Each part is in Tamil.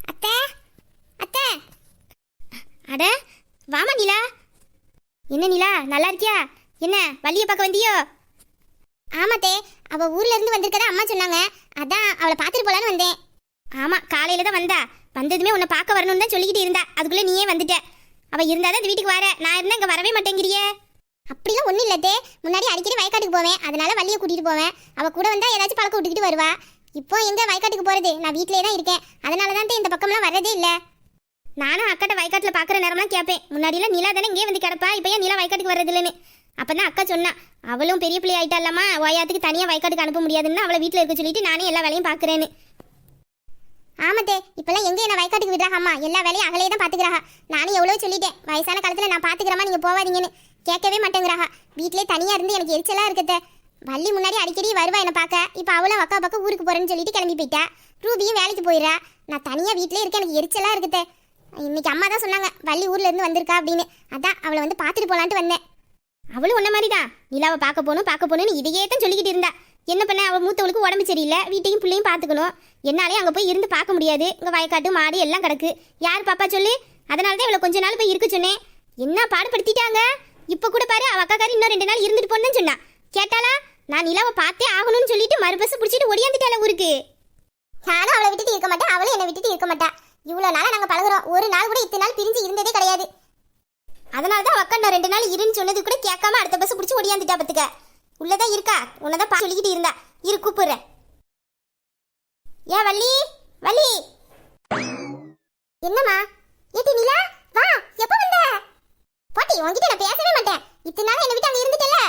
அத்தை அத்தை, அட வாமா நிலா. என்ன நிலா, நல்லா இருக்கியா? என்ன வள்ளியை பார்க்க வந்தியோ? ஆமாத்தே, அவள் ஊர்ல இருந்து வந்திருக்கதா அம்மா சொன்னாங்க, அதான் அவளை பார்த்துட்டு போலான்னு வந்தேன். ஆமா, காலையில தான் வந்தா. வந்ததுமே உன்னை பார்க்க வரணும்னு தான் சொல்லிக்கிட்டு இருந்தா. அதுக்குள்ளே நீயே வந்துட்ட. அவள் இருந்தாதான் இந்த வீட்டுக்கு வர, நான் இருந்தால் இங்கே வரவே மாட்டேங்கிறியே. அப்படிலாம் ஒன்றும் இல்லத்தே, முன்னாடி அடிக்கடி வயக்காட்டுக்கு போவேன், அதனால வள்ளியை கூட்டிகிட்டு போவேன். அவள் கூட வந்தால் ஏதாச்சும் பழக்கம் விட்டுக்கிட்டு வருவா. இப்போ எங்கே வயக்காட்டுக்கு போகிறது, நான் வீட்டிலே தான் இருக்கேன். அதனால தான் இந்த பக்கம்லாம் வர்றதே இல்லை. நானும் அக்காட்ட வயக்காட்டில் பார்க்குற நேரம்லாம் கேட்பேன். முன்னாடிலாம் நிலா தானே இங்கே வந்து கிடப்பா, இப்போ ஏன் நிலா வயக்காட்டுக்கு வர்றதில்லைன்னு. அப்போ தான் அக்கா சொன்னா, அவளும் பெரிய பிள்ளை ஆயிட்டாலாமா, ஓயாத்துக்கு தனியாக வயக்காட்டுக்கு அனுப்ப முடியாதுன்னு அவளை வீட்டில் இருக்க சொல்லிட்டு நானே எல்லா வேலையும் பார்க்குறேன்னு. ஆமாத்தே, இப்பெல்லாம் எங்கே என்ன வயக்காட்டுக்கு விடுறாங்கம்மா, எல்லா வேலையும் அகலே தான் பார்த்துக்கிறாங்க. நானும் எவ்வளோ சொல்லிட்டேன், வயசான காலத்தில் நான் பார்த்துக்கிறேம்மா, நீங்கள் போவாதீங்கன்னு. கேட்கவே மாட்டேங்கிறாங்க. வீட்டிலே தனியாக இருந்து எனக்கு எரிச்சலாக இருக்கத்தே. வள்ளி முன்னாடி அடிக்கடி வருவா என்னை பார்க்க. இப்போ அவளும் அக்கா பக்கம் ஊருக்கு போகிறேன்னு சொல்லிட்டு கிளம்பி போயிட்டா. ரூபியும் வேலைக்கு போயிடுறா. நான் தனியாக வீட்டிலே இருக்க, எனக்கு எரிச்சலாக இருக்கத்தே. இன்னைக்கு அம்மா தான் சொன்னாங்க, வள்ளி ஊர்ல இருந்து வந்திருக்கா அப்படின்னு. அதான் அவளை வந்து பார்த்துட்டு போலான்ட்டு வந்தேன். அவளும் உன்ன மாதிரி தான், நிலாவை பார்க்க போகணும்னு இதையே தான் சொல்லிக்கிட்டு இருந்தா. என்ன பண்ண, அவள் மூத்தவளுக்கு உடம்பு சரியில்லை, வீட்டையும் பிள்ளையும் பார்த்துக்கணும். என்னாலே அங்கே போய் இருந்து பார்க்க முடியாது. இங்கே வயக்காட்டு மாடு எல்லாம் கிடக்கு, யார் பாப்பா சொல்லு. அதனால தான் இவளை கொஞ்ச நாள் போய் இருக்க சொன்னேன். என்ன பாடுபடுத்திட்டாங்க. இப்போ கூட பாரு, அவள் அக்காக்காரி இன்னும் 2 நாள் இருந்துட்டு போனேன்னு சொன்னா. கேட்டாளா? நான் நிலாவை பார்த்தே ஆகணும்னு சொல்லிட்டு மறுபஸ் பிடிச்சிட்டு ஒடியாந்துட்டால ஊருக்கு. நானும் அவளை விட்டுட்டு இருக்க மாட்டேன், அவளும் என்னை விட்டுட்டு இருக்க மாட்டா. இவ்வளோ நாளாக நாங்கள் பழகுறோம், ஒரு நாள் கூட இத்தனை நாள் பிரிஞ்சு இருந்ததே கிடையாது. அதனால தான் அக்கா நான் 2 நாள் இருன்னு சொன்னது கூட கேட்காம அடுத்த பஸ் பிடிச்சி ஒடியாந்துட்டா. பத்துக்க உள்ளதான் இருக்கா, உன்னதான் சொல்லிக்கிட்டு இருந்தா. இரு கூப்பிடுறேன். ஏன் வள்ளி, வள்ளி. என்னம்மா? ஏட்டி நிலா, வா. எப்போ வந்த? போட்டி, உன்கிட்ட நான் பேசவே மாட்டேன். இத்தனை நாள் என்னை விட்டு அங்கே இருந்துட்டல.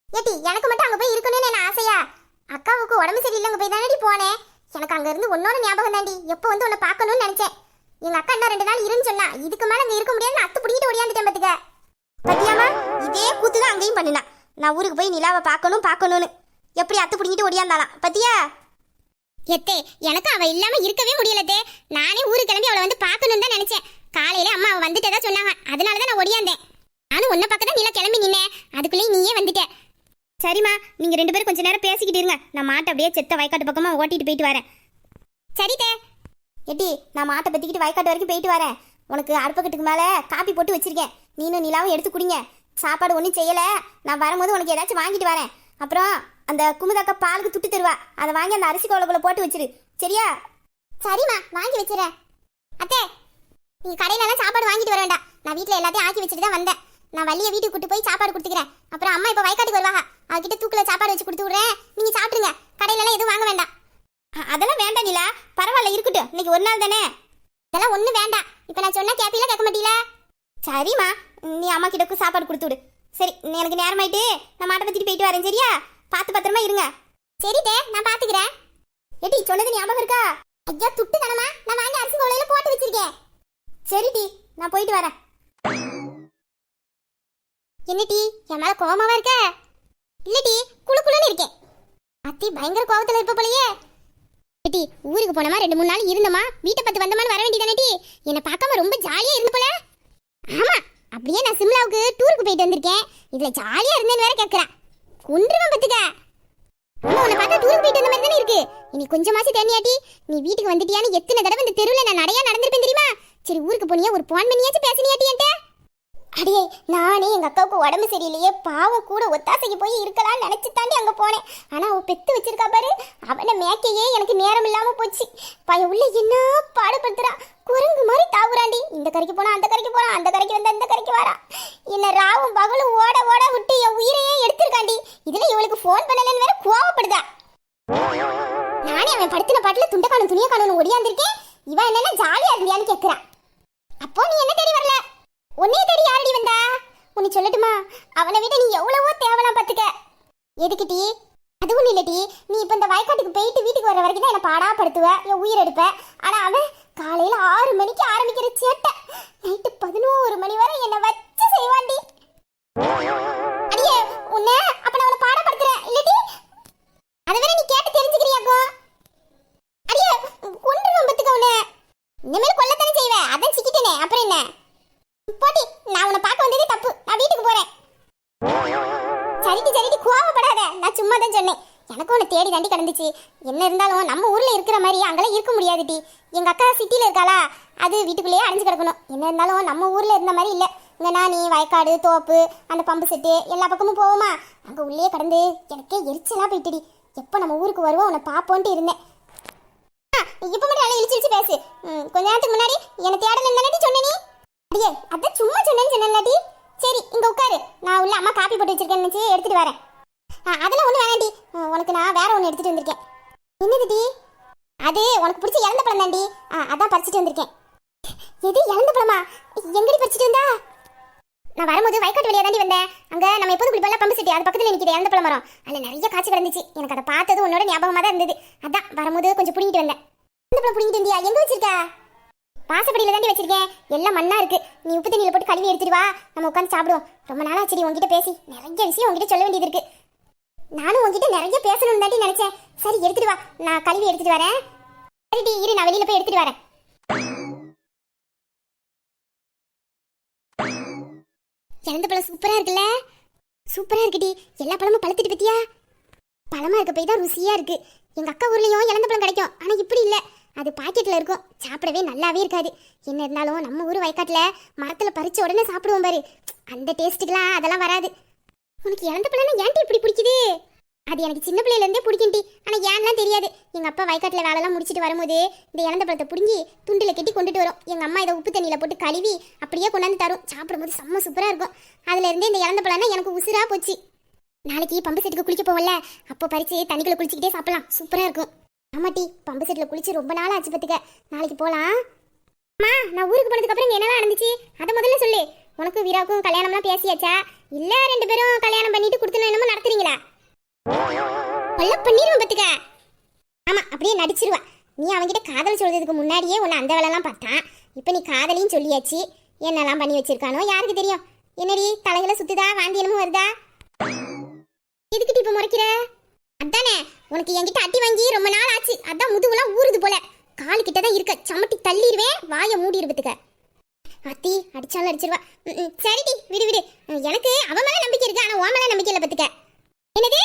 ஏட்டி, எனக்கு மட்டும் அங்கே போய் இருக்கணும்னு என்ன ஆசையா? அக்காவுக்கு உடம்பு சரியில்லைங்க போய் தானடி போனேன். எனக்கு அங்க இருந்து ஒன்னோட ஞாபகம் தாண்டி. எப்போ வந்து உன்னை பார்க்கணும்னு நினைச்சேன். எங்க அக்கா இன்னும் 2 நாள் இருன்னு சொன்னா. இதுக்கு மேல அங்க இருக்க முடியாது, அத்து பிடிக்கிட்டு ஓடியாந்துட்டேன். பத்துக்க பத்தியாமா, இதே கூத்து தான் அங்கேயும் பண்ணினா. நான் ஊருக்கு போய் நிலாவை பார்க்கணும்னு எப்படி அத்து பிடிக்கிட்டு ஓடியாந்தாலாம் பத்தியா? எத்தே, எனக்கு அவ இல்லாம இருக்கவே முடியலத்தே. நானே ஊருக்கு கிளம்பி அவளை வந்து பார்க்கணும்னு தான் நினைச்சேன். காலையில அம்மா அவ வந்துட்டதா சொன்னாங்க, அதனாலதான் நான் ஓடியாந்தேன். நானும் உன்னை பக்கம் தான் நிலா கிளம்பி நின்னேன், அதுக்குள்ளேயே நீயே வந்துட்ட. சரிம்மா, நீங்க 2 பேரும் கொஞ்ச நேரம் பேசிக்கிட்டு இருங்க. நான் மாட்டை அப்படியே செத்த வயக்காட்டு பக்கமா ஓட்டிட்டு போயிட்டு வரேன். சரிதே. எட்டி, நான் மாட்டை பத்திக்கிட்டு வயக்காட்டு வரைக்கும் போயிட்டு வரேன். உனக்கு அடுப்பக்கட்டுக்கு மேலே காப்பி போட்டு வச்சிருக்கேன், நீனும் நிலாவும் எடுத்து குடிங்க. சாப்பாடு ஒன்றும் செய்யலை, நான் வரும்போது உனக்கு ஏதாச்சும் வாங்கிட்டு வரேன். அப்புறம் அந்த குமுதாக்கா பாலுக்கு துட்டு தருவா, அதை வாங்கி அந்த அரிசி கோலக்குள்ள போட்டு வச்சிரு, சரியா? சரிம்மா, வாங்கி வச்சிடறேன். அத்தை, நீங்கள் கடையிலலாம் சாப்பாடு வாங்கிட்டு வர வேண்டாம், நான் வீட்டில் எல்லாத்தையும் ஆக்கி வச்சுட்டு தான் வந்தேன். நான் வள்ளியை வீட்டுக்கு கூட்டு போய் சாப்பாடு கொடுத்துக்கிறேன். அப்புறம் அம்மா இப்போ வயக்காட்டுக்கு வருவாங்க, அவகிட்ட தூக்கில் சாப்பாடு வச்சு கொடுத்து விட்றேன். நீங்கள் சாப்பிடுங்க, கடையிலலாம் எதுவும் வாங்க வேண்டாம். அதெல்லாம் வேண்டாம் நிலா, பரவாயில்ல இருக்கட்டும், இன்னைக்கு ஒரு நாள் தானே. இதெல்லாம் ஒன்றும் வேண்டாம். இப்போ நான் சொன்னால் கேப்பீல, கேட்க மாட்டீல? சரிம்மா, நீ அம்மா கிட்ட சாப்பாடு கொடுத்து விடு. சரி, எனக்கு நேரமாயிட்டு நான் மாட்டை பற்றிட்டு போயிட்டு வரேன், சரியா? பார்த்து பத்திரமா இருங்க. சரிதே, நான் பார்த்துக்கிறேன். ஏட்டி, சொன்னது ஞாபகம் இருக்கா? ஐயா, துட்டு தானம்மா, நான் வாங்கி அரிசி கோலையில போட்டு வச்சிருக்கேன். சரிடி, நான் போயிட்டு வரேன். என்னடி, என் மேல கோவமாவா இருக்க? இல்லடி, குளுக்குளுன்னு இருக்கேன். அத்தி பயங்கர கோவத்துல இருப்ப போலயே. ஏட்டி, ஊருக்கு போனமா 2-3 நாள் இருந்தமா, வீட்டை பத்தி வந்தமான்னு வர வேண்டியதானேடி? என்னை பார்க்காம ரொம்ப ஜாலியா இருந்து போல. ஆமா, அப்படியே நான் சிம்லாவுக்கு டூருக்கு போயிட்டு வந்திருக்கேன். இதுல ஜாலியா இருந்தேன்னு வேற கேட்கறா. கொன்றுவன் பத்துக்க. ஆமா, உன்னை பார்த்தா டூருக்கு போயிட்டு வந்த மாதிரி தானே இருக்கு. இனி கொஞ்சமாச்சு தெரியாட்டி, நீ வீட்டுக்கு வந்துட்டியான்னு எத்தனை தடவை இந்த தெருவில் நான் நடையா நடந்திருப்பேன் தெரியுமா? சரி, ஊருக்கு போனியா, ஒரு போன் பண்ணியாச்சும் பேசினியாட்டி என்கிட்ட? அடியே, நானே எங்க அக்காவுக்கு உடம்பு சரியில்லையே, பாவம் கூட ஒத்தாசைக்கு போய் இருக்கலாம்னு நினைச்சு தாண்டி அங்க போனேன். ஆனா அவ பெத்து வச்சிருக்கா பாரு, அவனை மேக்கையே எனக்கு நேரம் இல்லாம போச்சு. பையன் உள்ள என்ன பாடுபடுத்துறா, குரங்கு மாதிரி தாவுறாண்டி. இந்த கரைக்கு போனா அந்த கரைக்கு போறான், அந்த கரைக்கு வந்தா இந்த கரைக்கு வரா. என்ன ராவும் பகலும் ஓட ஓட விட்டு என் உயிரையே எடுத்திருக்காண்டி. இதுல இவளுக்கு போன் பண்ணலன்னு வேற கோவப்படுதா. நானே அவன் படுத்தின பாட்டுல துண்டை காணும் துணியை காணும்னு ஒடியாந்திருக்கேன். இவன் என்னன்னா ஜாலியா இருந்தியான்னு கேட்கிறான். அப்போ நீ என்ன தேடி வரல, உன்னைய தேடி யாரடி வந்தா? உன்னை சொல்லட்டுமா, அவனை விட நீ எவ்வளவோ தேவலாம் பார்த்துக்க. எதுக்கிட்டி? அது ஒன்றும் இல்லட்டி, நீ இப்போ இந்த வயக்காட்டுக்கு போயிட்டு வீட்டுக்கு வர வரைக்கும் தான் என்னை பாடாப்படுத்துவ, என் உயிர் எடுப்ப. ஆனால் அவன் காலையில் 6 மணிக்கு ஆரம்பிக்கிற சேட்டை நைட்டு 11 மணி வரை என்னை வச்சு செய்வாண்டி. அடியே, உன்னை அப்போ நான் அவனை பாடப்படுத்துறேன் இல்லட்டி? அதை வேற நீ கேட்டு தெரிஞ்சுக்கிறியாக்கோ? அடியே, கொண்டுருவன் பத்துக்க உன்னை. இனிமேல் கொல்லத்தானே செய்வேன், அதான் சிக்கிட்டேனே, அப்புறம் என்ன? போட்டி, நான் உன்னை பார்க்க வந்ததே தப்பு, நான் வீட்டுக்கு போறேன். சரிடி சரிடி, கோவப்படாத, நான் சும்மா தான் சொன்னேன். எனக்கும் உன்னை தேடி தாண்டி கிடந்துச்சு. என்ன இருந்தாலும் நம்ம ஊர்ல இருக்கிற மாதிரி அங்கெல்லாம் இருக்க முடியாது டி. எங்க அக்கா சிட்டில இருக்காளா, அது வீட்டுக்குள்ளேயே அடைஞ்சு கிடக்கணும். என்ன இருந்தாலும் நம்ம ஊர்ல இருந்த மாதிரி இல்லை. இங்க நானி வயக்காடு தோப்பு அந்த பம்பு செட்டு எல்லா பக்கமும் போவோமா, அங்க உள்ளே கடந்து எனக்கே எரிச்சலா போயிட்டுடி. எப்போ நம்ம ஊருக்கு வருவோம் உன்னை பார்ப்போன்ட்டு இருந்தேன். இப்போ மட்டும் நல்லா இழிச்சு பேசு. கொஞ்ச நேரத்துக்கு முன்னாடி என்னை தேடணும் தானே சொன்னே நீ? அடியே அதான் சும்மா சொன்னேன்லாட்டி. சரி இங்க உட்காரு, நான் உள்ள அம்மா காப்பி போட்டு வச்சிருக்கேன்னு நினைச்சு எடுத்துட்டு வரேன். அதெல்லாம் ஒன்றும் வேணாண்டி, உனக்கு நான் வேற ஒன்று எடுத்துட்டு வந்திருக்கேன். என்னது டி? அது உனக்கு பிடிச்ச இழந்த பழம் தாண்டி, அதான் பறிச்சுட்டு வந்திருக்கேன். எது இழந்த பழமா? எங்கடி பறிச்சுட்டு வந்தா? நான் வரும்போது வயக்காட்டு வழியா தாண்டி வந்தேன். அங்க நம்ம எப்போதும் குளிப்பெல்லாம் பம்பு செட்டி அது பக்கத்தில் நிற்கிது இழந்த பழம் மரம். அதில் நிறைய காய்ச்சி கிடந்துச்சு. எனக்கு அதை பார்த்தது உன்னோட ஞாபகமாக தான் இருந்தது. அதான் வரும்போது கொஞ்சம் பிடிங்கிட்டு வந்தேன். இழந்த பழம் பிடிங்கிட்டு வந்தியா? எங்கே வச்சிருக்க? வாசப்படியில் தாண்டி வச்சிருக்கேன். எல்லாம் மண்ணா இருக்கு. நீ உப்பு தண்ணியில் போட்டு கழுவி எடுத்துட்டு வா, நம்ம உட்காந்து சாப்பிடுவோம். ரொம்ப நாளா சரி உங்ககிட்ட பேசி நிறைய விஷயம் உங்ககிட்ட சொல்ல வேண்டியது இருக்கு. நானும் உங்ககிட்ட நிறைய பேசணும்னு தாண்டி நினைச்சேன். சரி எடுத்துட்டு வா, நான் கழுவி எடுத்துட்டு வரேன். சரிடி இரு, நான் வெளியில போய் எடுத்துட்டு வரேன். இழந்த பழம் சூப்பரா இருக்குல்ல? சூப்பரா இருக்குடி. எல்லா பழமும் பழுத்துட்டு பத்தியா? பழமா இருக்க போய் தான் ருசியா இருக்கு. எங்க அக்கா ஊர்லயும் இழந்த பழம் கிடைக்கும், ஆனா இப்படி இல்ல. அது பாக்கெட்ல இருக்கும், சாப்பிடவே நல்லாவே இருக்காது. என்ன இருந்தாலும் நம்ம ஊர் வயக்காட்டுல மரத்துல பறிச்ச உடனே சாப்பிடுவோம் பாரு, அந்த டேஸ்ட்டுக்கெல்லாம் அதெல்லாம் வராது. உனக்கு இழந்த பழம்னா ஏன்டி இப்படி பிடிக்குது? அது எனக்கு சின்ன பிள்ளையில இருந்தே பிடிக்கும்டி, ஆனா ஏன்லாம் தெரியாது. எங்க அப்பா வயக்காட்டுல வேலைலாம் முடிச்சுட்டு வரும்போது இந்த இழந்த பழத்தை பிடுங்கி துண்டுல கட்டி கொண்டுட்டு வரும். எங்க அம்மா இதை உப்பு தண்ணியில போட்டு கழுவி அப்படியே கொண்டாந்து தரும். சாப்பிடும்போது செம்ம சூப்பரா இருக்கும். அதுல இருந்தே இந்த இழந்த பழம்னா எனக்கு உசுரா போச்சு. நாளைக்கு பம்பு செட்டுக்கு குளிக்க போவல, அப்போ பறிச்சு தண்ணிக்குள்ள குளிச்சுக்கிட்டே சாப்பிடலாம், சூப்பரா இருக்கும். ஆமாட்டி, பம்பு செட்டில் குளிச்சு ரொம்ப நாள் ஆச்சு பத்துக்க. நாளைக்கு போலாம். அம்மா நான் ஊருக்கு போனதுக்கு அப்புறம் என்னெல்லாம் நடந்துச்சு அதை முதல்ல சொல்லு. உனக்கு வீராவுக்கும் கல்யாணம்லாம் பேசியாச்சா, இல்ல ரெண்டு பேரும் கல்யாணம் பண்ணிட்டு கொடுத்துணும் என்னமோ நடத்துறீங்களா? கொல்ல பண்ணிடுவோம் பத்துக்க. ஆமா அப்படியே நடிச்சிருவா. நீ அவன்கிட்ட காதல் சொல்றதுக்கு முன்னாடியே உன்னை அந்த வேலைலாம் பார்த்தான். இப்போ நீ காதலின்னு சொல்லியாச்சு. என்னெல்லாம் பண்ணி வச்சிருக்கானோ யாருக்கு தெரியும். என்னடி தலைகளை சுத்துதா, வாந்தி என்னமோ வருதா? எதுக்கிட்டு இப்போ முறைக்கிற? அதானே உனக்கு என்கிட்ட அட்டி வாங்கி ரொம்ப நாள் ஆச்சு, அதான் முதுகுலாம் ஊறுது போல. காலு கிட்ட தான் இருக்க, சமட்டி தள்ளிடுவேன், வாயை மூடி இருப்பதுக்க. அத்தி அடிச்சாலும் அடிச்சிருவா. சரிடி விடு விடு, எனக்கு அவன் மேல நம்பிக்கை இருக்கு, ஆனா உன் மேல நம்பிக்கை இல்லை பத்துக்க. என்னது?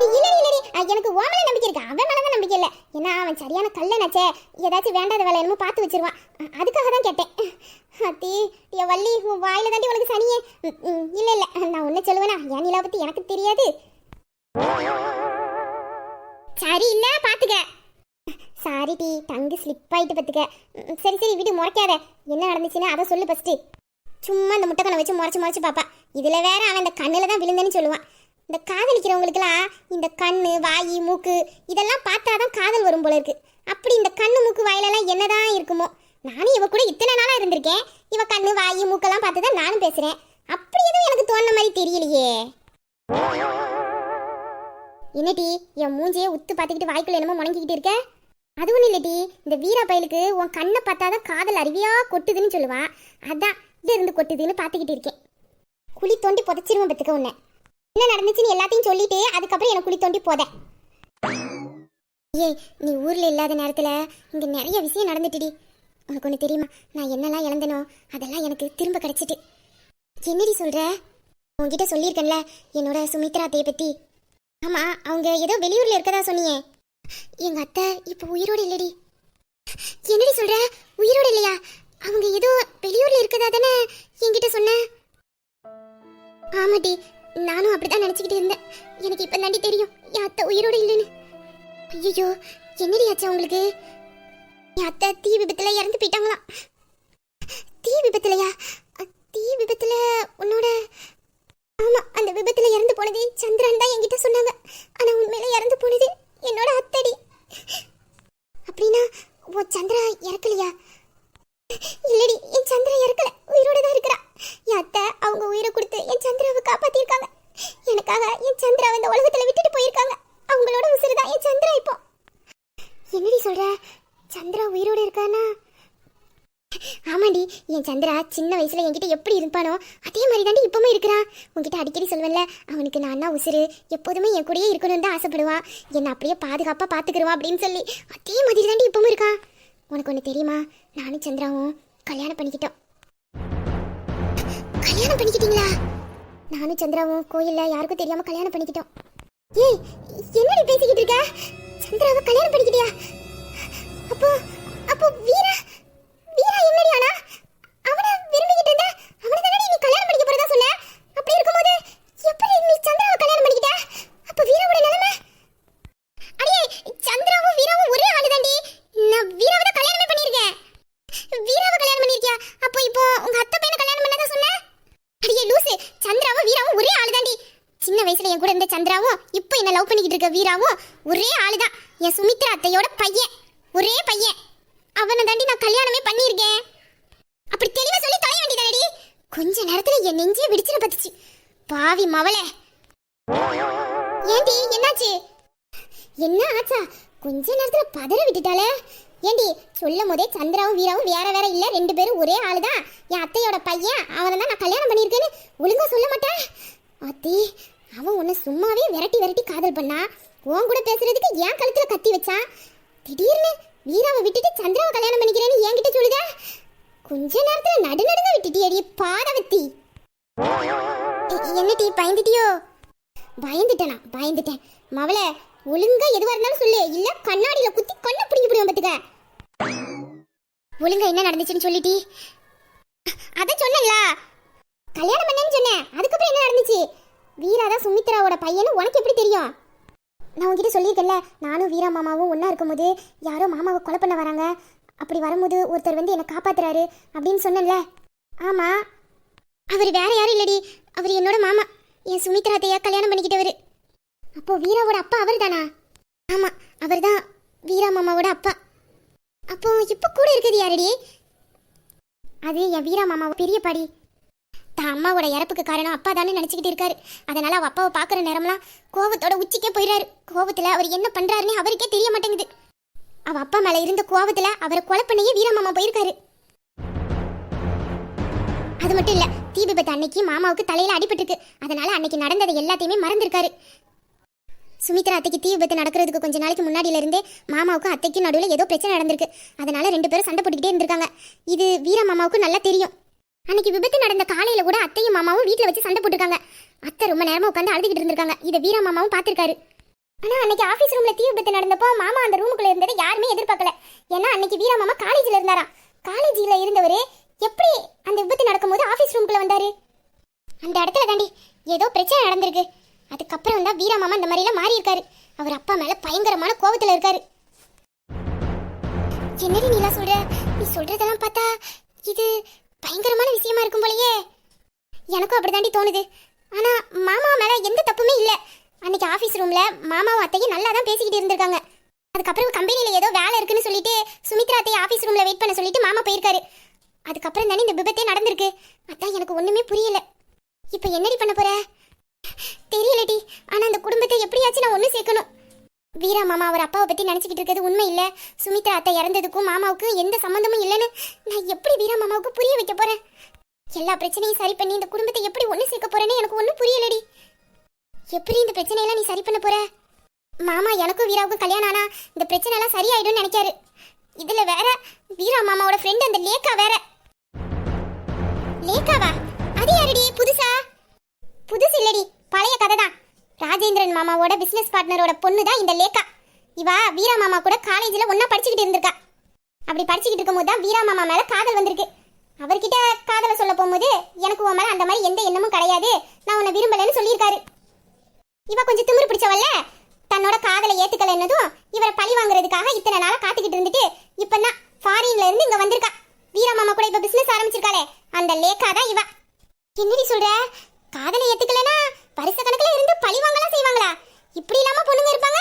இல்ல இல்லடி, எனக்கு உன் மேல நம்பிக்கை இருக்கு, அவன் மேலதான் நம்பிக்கை இல்லை. ஏன்னா அவன் சரியான கல்லனாச்சே, ஏதாச்சும் வேண்டாத வேலை என்னமோ பார்த்து வச்சிருவான். அதுக்காக தான் கேட்டேன். அத்தி என் வள்ளி உன் வாயில தாண்டி உனக்கு சனியே. இல்ல இல்ல நான் ஒன்னும் சொல்லுவேனா, என் நிலா பத்தி எனக்கு தெரியாது. சரி இல்ல பாத்துக்க. சாரி டி, டங்கு ஸ்லிப் ஆயிட்டு பத்துக்க. சரி சரி விடு, முறைக்காத. என்ன நடந்துச்சுன்னு அதை சொல்லு ஃபர்ஸ்ட். சும்மா இந்த முட்டைக்கண்ணை வச்சு முறைச்சு பாப்பா. இதுல வேற அவன் இந்த கண்ணுல தான் விழுந்தேன்னு சொல்லுவான். இந்த காதலிக்கிறவங்களுக்குலாம் இந்த கண்ணு வாயி மூக்கு இதெல்லாம் பார்த்தாதான் காதல் வரும் போல இருக்கு. அப்படி இந்த கண்ணு மூக்கு வாயிலெல்லாம் என்னதான் இருக்குமோ. நானும் இவ கூட இத்தனை நாளா இருந்திருக்கேன். இவ கண்ணு வாயி மூக்கெல்லாம் பார்த்துதான் நானும் பேசுறேன். அப்படி எதுவும் எனக்கு தோணுன மாதிரி தெரியலையே. என்னடி என் மூஞ்சியே உத்து பார்த்துக்கிட்டு வாய்க்குள்ள என்னமோ முடங்கிக்கிட்டு இருக்க? அது ஒன்றும் இல்லடி, இந்த வீரா பயலுக்கு உன் கண்ணை பார்த்தாதான் காதல் அருவியா கொட்டுதுன்னு சொல்லுவான். அதான் இது இருந்து கொட்டுதுன்னு பார்த்துக்கிட்டு இருக்கேன். குழி தோண்டி புதைச்சிருவேன் பத்துக்க. உன்னை என்ன நடந்துச்சுன்னு எல்லாத்தையும் சொல்லிட்டு அதுக்கப்புறம் எனக்கு குழி தோண்டி போத. ஏய் நீ ஊர்ல இல்லாத நேரத்துல இங்க நிறைய விஷயம் நடந்துட்டுடி. உனக்கு ஒன்று தெரியுமா, நான் என்னெல்லாம் இழந்தனோ அதெல்லாம் எனக்கு திரும்ப கிடைச்சிட்டு. என்னடி சொல்ற? உன்கிட்ட சொல்லியிருக்கேன்ல என்னோட சுமித்ரா அத்தையை பத்தி. ஆமா, அவங்க ஏதோ வெளியூர்ல இருக்கதா சொன்னியே. எங்க அத்தை இப்போ உயிரோடு இல்லடி. என்னடி சொல்ற? உயிரோடு இல்லையா? அவங்க ஏதோ வெளியூர்ல இருக்கதா தானே என்கிட்ட சொன்ன. ஆமாடி, நானும் அப்படிதான் நினைச்சுக்கிட்டு இருந்தேன். எனக்கு இப்ப தாண்டி தெரியும் என் அத்தை உயிரோடு இல்லைன்னு. ஐயோ என்னடி ஆச்சு உங்களுக்கு? என் அத்தை தீ விபத்துல இறந்து போயிட்டாங்களாம். தீ விபத்துலையா? தீ விபத்துல உன்னோட? ஆமா, அந்த விபத்துல இறந்து போனது சந்திரன் தான் என்கிட்ட சொன்னாங்க. ஆனா உண்மையில இறந்து போனது என்னோட அத்தடி. அப்படின்னா ஓ சந்திரா இறக்கலையா? இல்லடி, என் சந்திரா இறக்கல, உயிரோட தான் இருக்கிறா. என் அத்தை அவங்க உயிரை கொடுத்து என் சந்திராவை காப்பாத்திருக்காங்க. எனக்காக என் சந்திராவை இந்த உலகத்துல விட்டுட்டு போயிருக்காங்க. அவங்களோட உசுறு தான் என் சந்திரா. இப்போ என்னடி சொல்ற? சந்திரா உயிரோட இருக்கானா? ஆமாடி, என் சந்திரா சின்ன வயசுல என்கிட்ட எப்படி இருப்பானோ அதே மாதிரி தாண்டி இப்பவுமே இருக்கிறான். உன்கிட்ட அடிக்கடி சொல்லுவேன்ல, அவனுக்கு நான் தான் உசுறு, எப்போதுமே என் கூடயே இருக்கணும்னு தான் ஆசைப்படுவான், என்னை அப்படியே பாதுகாப்பா பாத்துக்கிடுவான் அப்படின்னு சொல்லி அதே மாதிரி தாண்டி இப்பவும் இருக்கான். உனக்கு ஒன்று தெரியுமா, நானும் சந்திராவும் கல்யாணம் பண்ணிக்கிட்டோம். கல்யாணம் பண்ணிக்கிட்டீங்களா? நானும் சந்திராவும் கோயில்ல யாருக்கும் தெரியாம கல்யாணம் பண்ணிக்கிட்டோம். ஏய், என்னடி பேசிக்கிட்டு இருக்க? சந்திராவை கல்யாணம் பண்ணிக்கிட்டியா? அப்போ அப்போ வீரா வீரா என்னடி ஆனா? அவனை விரும்பிக்கிட்டு இருந்த, அவனை தானே நீ கல்யாணம் பண்ணிக்க போறதா சொன்ன? அப்படி இருக்கும்போது எப்படி நீ சந்திராவை கல்யாணம் பண்ணிக்கிட்ட? அப்போ வீராவோட நிலைமை? அடியே, சந்திராவும் வீராவும் ஒரே ஆளு தாண்டி. நான் வீராவை தான் கல்யாணமே பண்ணியிருக்கேன். வீராவை கல்யாணம் பண்ணிருக்கியா? அப்போ இப்போ உங்க அத்தை பையனை கல்யாணம் பண்ணதா சொன்ன? அடியே லூசு, சந்திராவும் வீராவும் ஒரே ஆளு தாண்டி. சின்ன வயசுல என் கூட இருந்த சந்திராவும் இப்போ என்ன லவ் பண்ணிக்கிட்டு இருக்க வீராவும் ஒரே ஆளுதான். என் சுமித்ரா அத்தையோட பையன், ஒரே பையன். அவனை தாண்டி நான் கல்யாணமே பண்ணியிருக்கேன். அப்படி தெளிவா சொல்லி தொலைய வேண்டியதானடி. கொஞ்ச நேரத்துல என் நெஞ்சே விடிச்சிட பத்துச்சு. பாவி மவளே. ஏண்டி என்னாச்சு? என்ன ஆச்சா? கொஞ்ச நேரத்துல பதற விட்டுட்டாளே. ஏண்டி சொல்லும் போதே சந்திராவும் வீராவும் வேற வேற இல்ல, ரெண்டு பேரும் ஒரே ஆளுதான். என் அத்தையோட பையன், அவனை தான் நான் கல்யாணம் பண்ணியிருக்கேன்னு ஒழுங்கா சொல்ல மாட்டேன். அத்தி, அவன் உன்னை சும்மாவே விரட்டி விரட்டி காதல் பண்ணா. உன் கூட பேசுறதுக்கு என் கழுத்துல கத்தி வச்சான். திடீர்னு வீராவை விட்டுட்டு சந்திராவை கல்யாணம் பண்ணிக்கிறேன்னு என்கிட்ட சொல்லுத. கொஞ்ச நேரத்துல நடுநடுங்க விட்டுட்டியடி பாதவத்தி. என்ன டீ, பயந்துட்டியோ? பயந்துட்டேன் மவளே. ஒழுங்கா எதுவா இருந்தாலும் சொல்லு, இல்ல கண்ணாடியில குத்தி கண்ணை பிடிங்கி போடுவேன் பாத்துக்க. ஒழுங்கா என்ன நடந்துச்சுன்னு சொல்லிட்டி. அத சொன்னல, கல்யாணம் பண்ணேன்னு சொன்னேன். அதுக்கப்புறம் என்ன நடந்துச்சு? வீரா தான் சுமித்ராவோட பையன்னு உனக்கு எப்படி தெரியும்? நான் உங்ககிட்ட சொல்லியிருக்கேன்ல, நானும் வீரா மாமாவும் ஒன்றா இருக்கும்போது யாரோ மாமாவை கொலை பண்ண வராங்க. அப்படி வரும்போது ஒருத்தர் வந்து என்னை காப்பாத்துறாரு அப்படின்னு சொன்னேன்ல. ஆமாம், அவர் வேற யாரும் இல்லடி, அவர் என்னோட மாமா, என் சுமித்ரா அத்தையா கல்யாணம் பண்ணிக்கிட்டவர். அப்போ வீராவோட அப்பா அவர் தானா? ஆமாம், அவர் தான் வீரா மாமாவோட அப்பா. அப்போ இப்போ கூட இருக்குது யாரடி? அது என் வீரா மாமாவை பெரிய பாடி. தான் அம்மாவோட இறப்புக்கு காரணம் அப்பா தானே நினச்சிக்கிட்டு இருக்காரு. அதனால அவ அப்பாவை பார்க்குற நேரம்லாம் கோவத்தோட உச்சிக்கே போயிடாரு. கோவத்தில் அவர் என்ன பண்ணுறாருன்னு அவருக்கே தெரிய மாட்டேங்குது. அவ அப்பா மேலே இருந்த கோவத்தில் அவரை கொலை பண்ணியே வீரமாமா போயிருக்காரு. அது மட்டும் இல்லை, தீ விபத்து அன்னைக்கு மாமாவுக்கு தலையில் அடிபட்டிருக்கு. அதனால அன்னைக்கு நடந்ததை எல்லாத்தையுமே மறந்துருக்காரு. சுமித்ரா அத்தைக்கு தீ விபத்து நடக்கிறதுக்கு கொஞ்ச நாளைக்கு முன்னாடியில இருந்தே மாமாவுக்கும் அத்தைக்கும் நடுவில் ஏதோ பிரச்சனை நடந்திருக்கு. அதனால ரெண்டு பேரும் சண்டை போட்டுக்கிட்டே இருந்திருக்காங்க. இது வீரா மாமாவுக்கு நல்லா தெரியும். அன்னைக்கு விபத்து நடந்த காலையில கூட அத்தையும் மாமாவும் வீட்டில் வச்சு சண்டை போட்டுருக்காங்க. அத்தை ரொம்ப நேரமா உட்காந்து அழுதுகிட்டு இருந்திருக்காங்க. இதை வீரா மாமாவும் பார்த்திருக்காரு. ஆனா அன்னைக்கு ஆபீஸ் ரூம்ல தீ விபத்து நடந்தப்போ மாமா அந்த ரூமுக்குள்ள இருந்ததை யாருமே எதிர்பார்க்கல. ஏன்னா அன்னைக்கு வீரா மாமா காலேஜ்ல இருந்தாராம். காலேஜ்ல இருந்தவரு எப்படி அந்த விபத்து நடக்கும்போது ஆபீஸ் ரூமுக்குள்ள வந்தாரு? அந்த இடத்துல தாண்டி ஏதோ பிரச்சனை நடந்திருக்கு. அதுக்கப்புறம் தான் வீரா மாமா இந்த மாதிரிலாம் மாறி இருக்காரு. அவர் அப்பா மேல பயங்கரமான கோபத்துல இருக்காரு. என்னடி நீலா சொல்ற? நீ சொல்றதெல்லாம் பார்த்தா இது பயங்கரமான விஷயமா இருக்கும் போலயே. எனக்கும் அப்படிதாண்டி தோணுது. ஆனா மாமா மேல எந்த தப்புமே இல்ல. அன்னைக்கு ஆபீஸ் ரூம்ல மாமாவும் அத்தையும் நல்லா தான் பேசிக்கிட்டு இருந்திருக்காங்க. அதுக்கப்புறம் கம்பெனில ஏதோ வேலை இருக்குன்னு சொல்லிட்டு சுமித்ரா அத்தையை ஆபீஸ் ரூம்ல வெயிட் பண்ண சொல்லிட்டு மாமா போயிருக்காரு. அதுக்கப்புறம் தானே இந்த விபத்தே நடந்திருக்கு. அதான் எனக்கு ஒண்ணுமே புரியல. இப்ப என்னடி பண்ண போற? தெரியலடி. ஆனா அந்த குடும்பத்தை எப்படியாச்சும் நான் ஒண்ணு சேர்க்கணும். வீரா மாமா அவர் அப்பாவை பத்தி நினைச்சுக்கிட்டு இருக்கிறது உண்மை இல்ல. சுமித்ரா அத்தை இறந்ததுக்கும் மாமாவுக்கும் எந்த சம்பந்தமும் இல்லைன்னு நான் எப்படி வீரா மாமாவுக்கு புரிய வைக்க போறேன்? எல்லா பிரச்சனையும் சரி பண்ணி இந்த குடும்பத்தை எப்படி ஒண்ணு சேர்க்க போறேன்னு எனக்கு ஒண்ணும் புரியலடி. எப்படி இந்த பிரச்சனையெல்லாம் நீ சரி பண்ண போற? மாமா எனக்கும் வீராவுக்கும் கல்யாணம் ஆனா இந்த பிரச்சனை எல்லாம் சரியாயிடும்னு நினைக்காரு. இதுல வேற வீரா மாமாவோட ஃப்ரெண்ட் அந்த லேக்கா வேற. லேக்காவா? அது யாரடி? புதுசா? புதுசு இல்லடி, பழைய கதை தான். ராஜேந்திரன் மாமாவோட பிசினஸ் பார்ட்னரோட பொண்ணு தான் இந்த லேக்கா. இவா வீரா மாமா கூட காலேஜ்ல ஒன்னா படிச்சுக்கிட்டு இருந்திருக்கா. அப்படி படிச்சுக்கிட்டு இருக்கும்போது தான் வீரா மாமா மேல காதல் வந்திருக்கு. அவர்கிட்ட காதலை சொல்ல போகும்போது எனக்கு உன் மேல அந்த மாதிரி எந்த எண்ணமும் கிடையாது, நான் உன்னை விரும்பலன்னு சொல்லியிருக்காரு. இவ கொஞ்சம் திமிரு பிடிச்சவல்ல, தன்னோட காதலை ஏத்துக்கலன்னதும் இவரை பழி வாங்குறதுக்காக இத்தனை நாளா காத்துக்கிட்டு இருந்துட்டு இப்பதான் ஃபாரின்ல இருந்து இங்க வந்திருக்கா. வீரா மாமா கூட இப்ப பிசினஸ் ஆரம்பிச்சிருக்காளே அந்த லேக்கா தான் இவ. என்னடி சொல்ற? காதலை ஏத்துக்கலனா வருஷ கணக்குல இருந்து பழி வாங்கலாம் செய்வாங்களா? இப்படி இல்லாம பொண்ணுங்க இருப்பாங்க?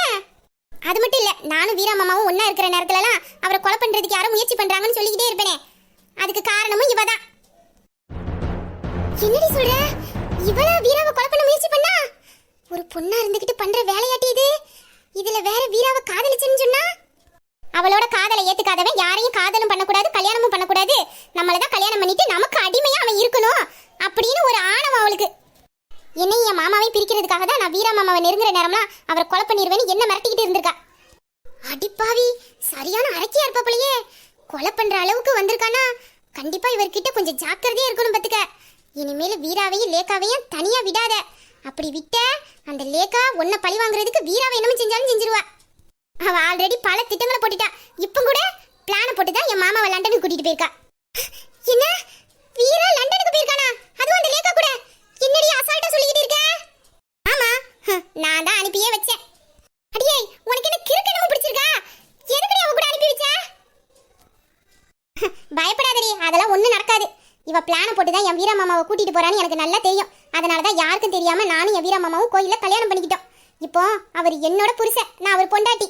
அது மட்டும் இல்ல, நானும் வீரா மாமாவும் ஒன்னா இருக்கிற நேரத்துலலாம் அவரை கொலை பண்றதுக்கு யாரும் முயற்சி பண்றாங்கன்னு சொல்லிக்கிட்டே இருப்பேனே, அதுக்கு காரணமும் இவ தான். என்னடி சொல்ற? இவளா வீராவை கொலை பண்ண முயற்சி பண்ணா? ஒரு பொண்ணா இருந்துகிட்டு பண்ற வேலையாட்டி இது. இதுல வேற வீராவை காதலிச்சுன்னு சொன்னா? அவளோட காதலை ஏத்துக்காதவன் யாரையும் காதலும் பண்ணக்கூடாது, கல்யாணமும் பண்ணக்கூடாது, நம்மளதான் கல்யாணம் பண்ணிட்டு நமக்கு அடிமையா அவன் இருக்கணும் அப்படின்னு ஒரு ஆணவம் அவளுக்கு. என்னையும் என் மாமாவையும் பிரிக்கிறதுக்காக தான் நான் வீரா மாமாவை நெருங்குற நேரம்லாம் அவரை கொலை பண்ணிடுவேன்னு என்ன மிரட்டிக்கிட்டு இருந்திருக்கா. அடிப்பாவி, சரியான அரக்கியா இருப்பா போலயே. கொலை பண்ற அளவுக்கு வந்திருக்கானா? கண்டிப்பா இவர்கிட்ட கொஞ்சம் ஜாக்கிரதையா இருக்கணும் பாத்துக்க. இனிமேல் வீராவையும் லேக்காவையும் தனியா விடாத. அப்படி விட்ட அந்த லேக்கா உன்னை பழி வாங்குறதுக்கு வீராவை என்னமோ செஞ்சாலும் செஞ்சிருவா. அவ ஆல்ரெடி பல திட்டங்களை போட்டுட்டா. இப்போ கூட பிளான போட்டு தான் என் மாமாவை லண்டனுக்கு கூட்டிட்டு போயிருக்கா. என்ன வீரா லண்டனுக்கு போயிருக்கானா? அதுவும் அந்த லேக்கா கூட? என்னடி அசால்ட்டா சொல்லிக்கிட்டு இருக்க? ஆமா, நான் தான் அனுப்பியே வச்சேன். அடியே உனக்கு என்ன கிறுக்கனமா பிடிச்சிருக்கா? எதுக்குடி அவ கூட அனுப்பி வச்ச? பயப்படாதடி, அதெல்லாம் ஒண்ணும் நடக்காது. இவ பிளான போட்டு தான் என் வீரா மாமாவை கூட்டிட்டு போறான்னு எனக்கு நல்லா தெரியும். அதனால தான் யாருக்கும் தெரியாம நானும் என் வீரா மாமாவும் கோயில்ல கல்யாணம் பண்ணிக்கிட்டோம். இப்போ அவர் என்னோட புருஷன், நான் அவர் பொண்டாட்டி.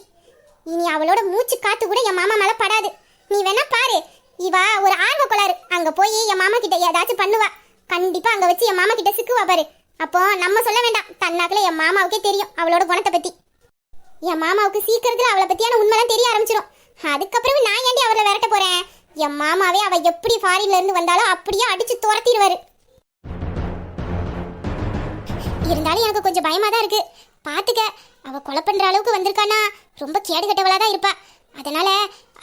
இனி அவளோட மூச்சு காத்து கூட என் மாமா மேல படாது. நீ வேணா பாரு, இவ ஒரு ஆர்வ கோளாறு. அங்க போய் என் மாமா கிட்ட ஏதாச்சும் பண்ணுவா. கண்டிப்பா அங்க வச்சு என் மாமா கிட்ட சிக்குவா பாரு. அப்போ நம்ம சொல்ல வேண்டாம், தன்னாக்குல என் மாமாவுக்கே தெரியும் அவளோட குணத்தை பத்தி. என் மாமாவுக்கு சீக்கிரத்துல அவளை பத்தியான உண்மைலாம் தெரிய ஆரம்பிச்சிடும். அதுக்கப்புறம் நான் ஏண்டி அவளை விரட்ட போறேன்? என் மாமாவே அவ எப்படி ஃபாரின்ல இருந்து வந்தாலும் அப்படியே அடிச்சு துரத்திடுவாரு. இருந்தாலும் எனக்கு கொஞ்சம் பயமா தான் இருக்கு. பாத்துக்க, அவ கொலை பண்ற அளவுக்கு வந்திருக்கானா ரொம்ப கேடு கட்டவளா தான் இருப்பா. அதனால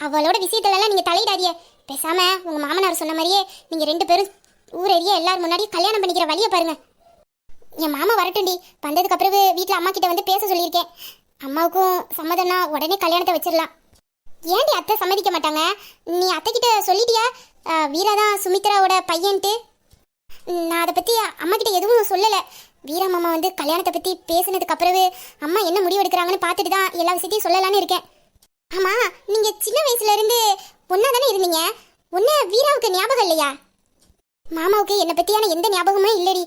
அவளோட விஷயத்துல எல்லாம் நீங்க தலையிடாதீங்க. பேசாம உங்க மாமனார் சொன்ன மாதிரியே நீங்க 2 பேரும் ஊரேறிய எல்லாரும் முன்னாடி கல்யாணம் பண்ணிக்கிற வழியை பாருங்க. என் மாமா வரட்டும்டி. வந்ததுக்கு அப்புறம் வீட்டுல அம்மா கிட்ட வந்து பேச சொல்லியிருக்கேன். அம்மாவுக்கும் சம்மதம்னா உடனே கல்யாணத்தை வச்சிடலாம். ஏன்டி அத்தை சம்மதிக்க மாட்டாங்க? நீ அத்தை கிட்ட சொல்லிட்டியா வீரா தான் சுமித்ராவோட பையன்ட்டு? நான் அதை பத்தி அம்மா கிட்ட எதுவும் சொல்லலை. வீரா மாமா வந்து கல்யாணத்தை பத்தி பேசினதுக்கு அப்புறவு அம்மா என்ன முடிவு எடுக்கிறாங்கன்னு பார்த்துட்டு தான் எல்லா விஷயத்தையும் சொல்லலான்னு இருக்கேன். ஆமா, நீங்க சின்ன வயசுல இருந்து ஒன்னா தானே இருந்தீங்க. ஒன்னு வீராவுக்கு ஞாபகம் இல்லையா? மாமாவுக்கு என்னை பத்தியான எந்த ஞாபகமும் இல்லடி.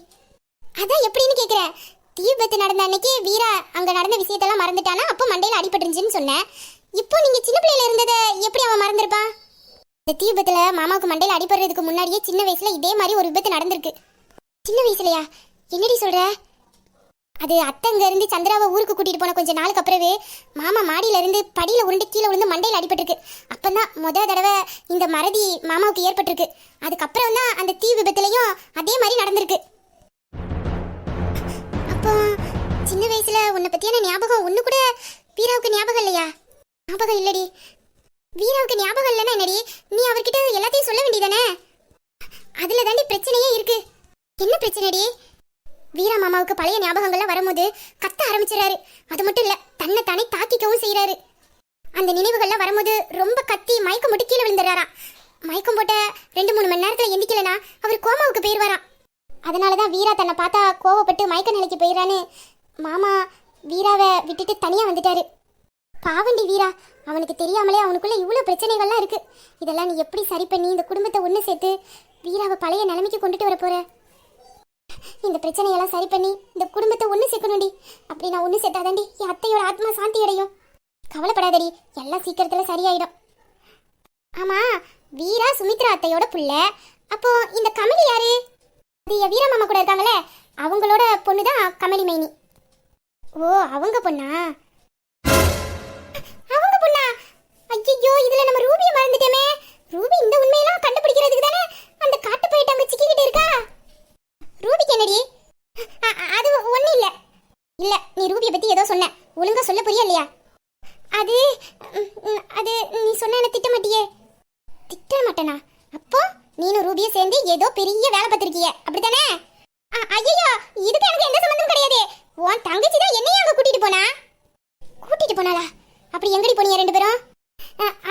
அதான் எப்படின்னு கேட்குறேன். தீ விபத்து நடந்த அன்னைக்கு வீரா அங்க நடந்த விஷயத்தெல்லாம் மறந்துட்டானா? அப்போ மண்டையில அடிபட்டுருந்துச்சுன்னு சொன்னேன். இப்போ நீங்க சின்ன பிள்ளையில இருந்ததை எப்படி அவன் மறந்துருப்பான்? இந்த தீ விபத்துல மாமாவுக்கு மண்டையில அடிபடுறதுக்கு முன்னாடியே சின்ன வயசுல இதே மாதிரி ஒரு விபத்து நடந்திருக்கு. சின்ன வயசுலயா? என்னடி சொல்ற? அது அத்தங்க இருந்து சந்திராவை ஊருக்கு கூட்டிட்டு போன கொஞ்ச நாளுக்கு அப்புறவே மாமா மாடியில இருந்து படியில உருண்டு கீழே விழுந்து மண்டையில அடிபட்டிருக்கு. அப்பதான் முத தடவை இந்த மறதி மாமாவுக்கு ஏற்பட்டிருக்கு. அதுக்கப்புறம் தான் அந்த தீ விபத்துலயும் அதே மாதிரி நடந்திருக்கு. அப்போ சின்ன வயசுல உன்னை பத்தியான ஞாபகம் ஒண்ணு கூட வீராவுக்கு ஞாபகம் இல்லையா? ஞாபகம் இல்லடி. வீராவுக்கு ஞாபகம் இல்லைன்னா என்னடி? நீ அவர்கிட்ட எல்லாத்தையும் சொல்ல வேண்டியதானே? அதுல தாண்டி பிரச்சனையே இருக்கு. என்ன பிரச்சனைடி? வீரா மாமாவுக்கு பழைய ஞாபகங்கள்லாம் வரும்போது கத்த ஆரம்பிச்சிடறாரு. அது மட்டும் இல்ல, தன்னை தானே தாக்கிக்கவும் செய்யறாரு. அந்த நினைவுகள்லாம் வரும்போது ரொம்ப கத்தி மயக்கம் போட்டு கீழே விழுந்துடுறாராம். மயக்கம் போட்ட 2-3 மணி நேரத்துல எந்திக்கலனா அவர் கோமாவுக்கு போயிடுவாராம். அதனாலதான் வீரா தன்னை பார்த்தா கோவப்பட்டு மயக்க நிலைக்கு போயிடறான்னு மாமா வீராவை விட்டுட்டு தனியா வந்துட்டாரு. பாவண்டி வீரா, அவனுக்கு தெரியாமலே அவனுக்குள்ள இவ்வளவு பிரச்சனைகள்லாம் இருக்கு. இதெல்லாம் நீ எப்படி சரி பண்ணி இந்த குடும்பத்தை ஒண்ணு சேர்த்து வீராவை பழைய நிலைமைக்கு கொண்டுட்டு வர போற? இந்த பிரச்சனையெல்லாம் சரி பண்ணி இந்த குடும்பத்தை ஒண்ணு சேர்க்கணும்டி. அப்படி நான் ஒண்ணு சேர்த்தாதாண்டி என் அத்தையோட ஆத்மா சாந்தி அடையும். கவலைப்படாதடி, எல்லாம் சீக்கிரத்துல சரியாயிடும். ஆமா, வீரா சுமித்ரா அத்தையோட புள்ள. அப்போ இந்த கமலி யாரு? அது வீரா மாமா கூட இருக்காங்களே, அவங்களோட பொண்ணுதான் கமலி மைனி. ஓ, அவங்க பொண்ணா? அவங்க பொண்ணா? ஐயோ, இதுல நம்ம ரூபியை மறந்துட்டோமே. ரூபி இந்த உண்மையெல்லாம் கண்டுபிடிக்கிறதுக்கு தானே அந்த காட்டு போயிட்டு அங்க சிக்கிக்கிட்டு இருக்கா. ரூபிக்கு என்னடி? அது ஒண்ணும் இல்ல. இல்ல, நீ ரூபியை பத்தி ஏதோ சொன்ன, ஒழுங்கா சொல்ல புரியல இல்லையா? அது அது நீ சொன்ன என்ன திட்ட மாட்டியே? திட்ட மாட்டேனா? அப்போ நீனும் ரூபியை சேர்ந்து ஏதோ பெரிய வேலை பார்த்திருக்கீங்க, அப்படித்தானே? ஐயோ, இதுக்கு எனக்கு எந்த சம்பந்தமும் கிடையாது. உன் தங்கச்சி தான் என்னையும் அங்க கூட்டிட்டு போனா. கூட்டிட்டு போனாளா? அப்படி எங்கடி போனீங்க 2 பேரும்?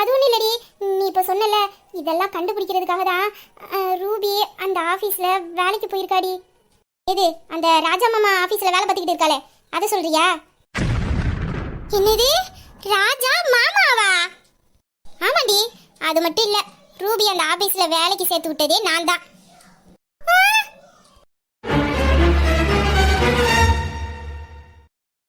அது ஒன்றும் இல்லடி, நீ இப்போ சொன்னல இதெல்லாம் கண்டுபிடிக்கிறதுக்காக தான் ரூபி அந்த ஆஃபீஸில் வேலைக்கு போயிருக்காடி. எது, அந்த ராஜா மாமா ஆஃபீஸில் வேலை பார்த்துக்கிட்டு இருக்காளே, அதை சொல்றியா? என்னது, ராஜா மாமாவா? ஆமாண்டி, அது மட்டும் இல்லை, ரூபி அந்த ஆஃபீஸில் வேலைக்கு சேர்த்து விட்டதே நான் தான்.